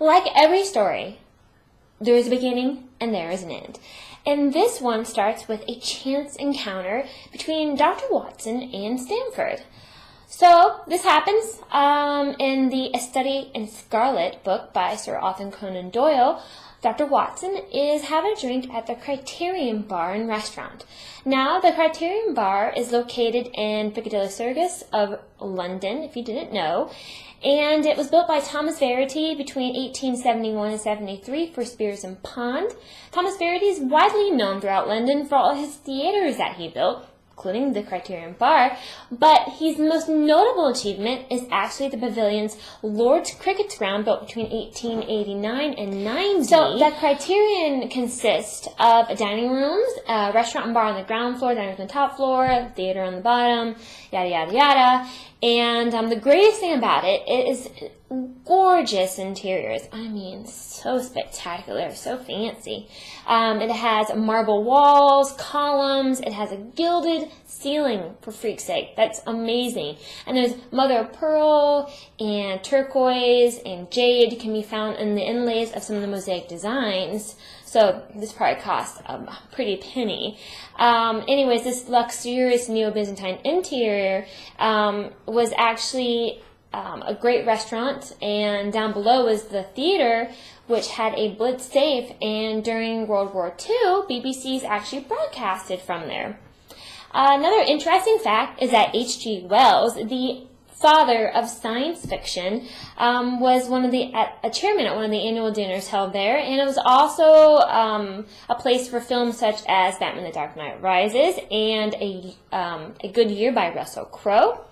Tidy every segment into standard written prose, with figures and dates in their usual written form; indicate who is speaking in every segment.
Speaker 1: Like every story, there is a beginning and there is an end. And this one starts with a chance encounter between Dr. Watson and Stamford. So this happens in the A Study in Scarlet book by Sir Arthur Conan Doyle. Dr. Watson is having a drink at the Criterion Bar and Restaurant. Now, the Criterion Bar is located in Piccadilly Circus of London, if you didn't know, and it was built by Thomas Verity between 1871 and 73 for Spears and Pond. Thomas Verity is widely known throughout London for all his theaters that he built, including the Criterion Bar, but his most notable achievement is actually the pavilion's Lord's Cricket Ground, built between 1889 and 90. So the Criterion consists of dining rooms, a restaurant and bar on the ground floor, dining room on the top floor, theater on the bottom, yada yada yada. And the greatest thing about it is gorgeous interiors. I mean, so spectacular, so fancy. It has marble walls, columns. It has a gilded ceiling, for freak's sake. That's amazing. And there's mother of pearl and turquoise and jade can be found in the inlays of some of the mosaic designs. So this probably cost a pretty penny. Anyways, this luxurious Neo-Byzantine interior was actually a great restaurant, and down below was the theater, which had a Blitz safe, and during World War II, BBC's actually broadcasted from there. Another interesting fact is that H.G. Wells, the father of science fiction, was a chairman at one of the annual dinners held there, and it was also a place for films such as Batman: The Dark Knight Rises and A Good Year by Russell Crowe.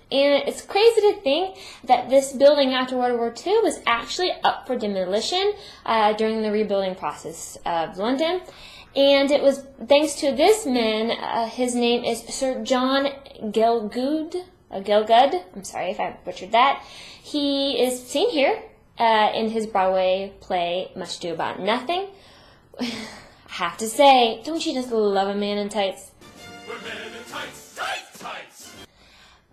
Speaker 1: And it's crazy to think that this building after World War II was actually up for demolition during the rebuilding process of London. And it was thanks to this man, his name is Sir John Gielgud. I'm sorry if I butchered that. He is seen here in his Broadway play, Much Ado About Nothing. I have to say, don't you just love a man in tights?
Speaker 2: We're men in tights, tights, tights!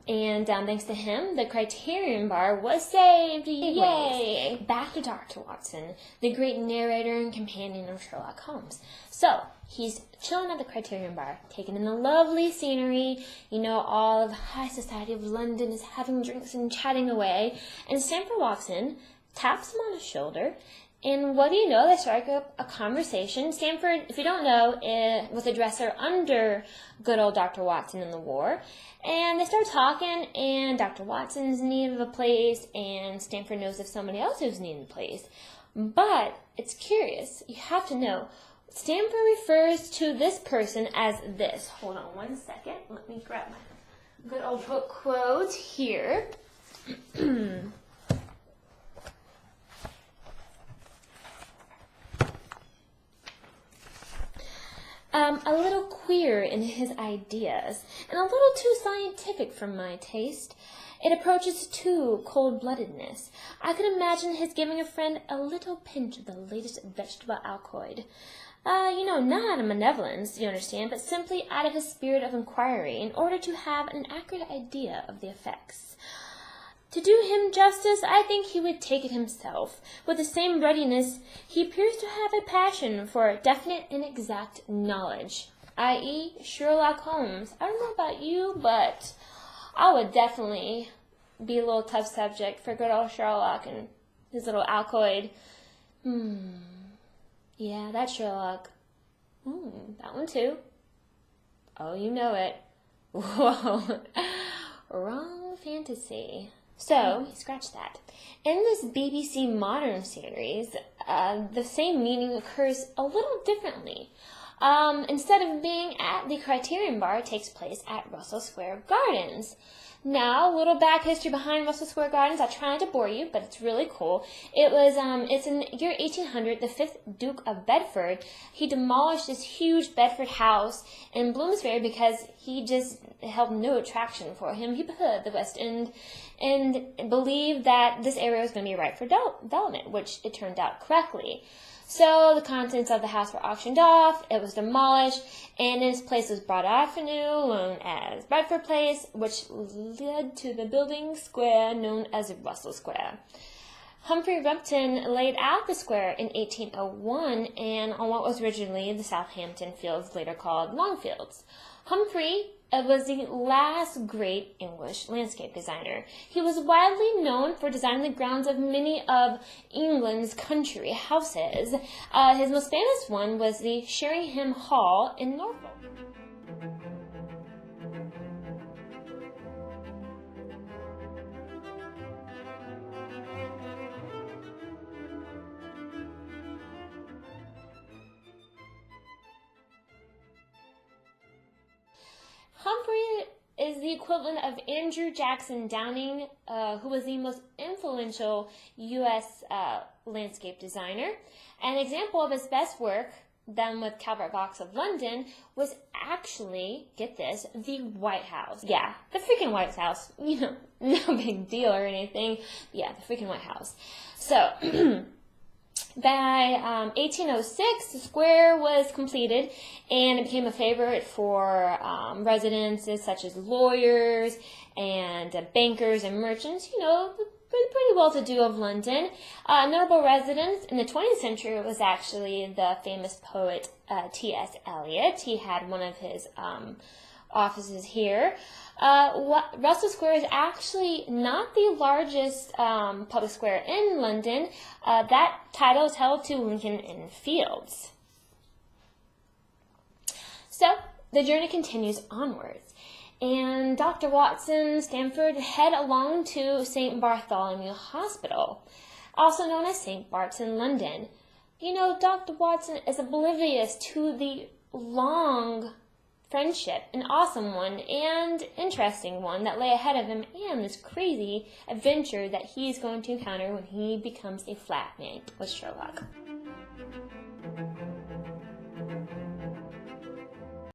Speaker 1: And thanks to him, the Criterion Bar was saved. Yay! Back to Dr. Watson, the great narrator and companion of Sherlock Holmes. So, he's chilling at the Criterion Bar, taking in the lovely scenery. You know, all of the high society of London is having drinks and chatting away. And Stamford walks in, taps him on the shoulder, and what do you know? They strike up a conversation. Stamford, if you don't know, was a dresser under good old Dr. Watson in the war. And they start talking, and Dr. Watson's in need of a place, and Stamford knows of somebody else who's needing a place. But it's curious. You have to know. Stamford refers to this person as this. Hold on one second. Let me grab my good old book quote here. A little queer in his ideas, and a little too scientific for my taste. It approaches too cold-bloodedness. I could imagine his giving a friend a little pinch of the latest vegetable alkaloid. Not out of malevolence, you understand, but simply out of his spirit of inquiry, in order to have an accurate idea of the effects. To do him justice, I think he would take it himself. With the same readiness, he appears to have a passion for definite and exact knowledge, i.e. Sherlock Holmes. I don't know about you, but I would definitely be a little tough subject for good old Sherlock and his little alkaloid. Yeah, that's Sherlock. That one too. Oh, you know it. Whoa. Wrong fantasy. So, scratch that. In this BBC Modern series, the same meaning occurs a little differently. Instead of being at the Criterion Bar, it takes place at Russell Square Gardens. Now, a little back history behind Russell Square Gardens. I try not to bore you, but it's really cool. It's in the year 1800, the 5th Duke of Bedford. He demolished this huge Bedford house in Bloomsbury because he just held no attraction for him. He preferred the West End and believed that this area was going to be ripe for development, which it turned out correctly. So the contents of the house were auctioned off, it was demolished, and in its place was Broad Avenue, known as Bedford Place, which led to the building square known as Russell Square. Humphrey Repton laid out the square in 1801 and on what was originally the Southampton Fields, later called Longfields. Humphrey was the last great English landscape designer. He was widely known for designing the grounds of many of England's country houses. His most famous one was the Sheringham Hall in Norfolk. Humphrey is the equivalent of Andrew Jackson Downing, who was the most influential U.S. Landscape designer. An example of his best work, done with Calvert Vaux of London, was actually, get this, the White House. Yeah, the freaking White House. You know, no big deal or anything. Yeah, the freaking White House. So, by 1806, the square was completed, and it became a favorite for residents such as lawyers and bankers and merchants, you know, pretty well-to-do of London. Notable residents in the 20th century was actually the famous poet T.S. Eliot. He had one of his offices here. Russell Square is actually not the largest public square in London. That title is held to Lincoln Inn Fields. So the journey continues onwards, and Dr. Watson, Stamford head along to St. Bartholomew Hospital, also known as St. Bart's in London. You know, Dr. Watson is oblivious to the long friendship, an awesome one and interesting one that lay ahead of him, and this crazy adventure that he's going to encounter when he becomes a flatmate with Sherlock.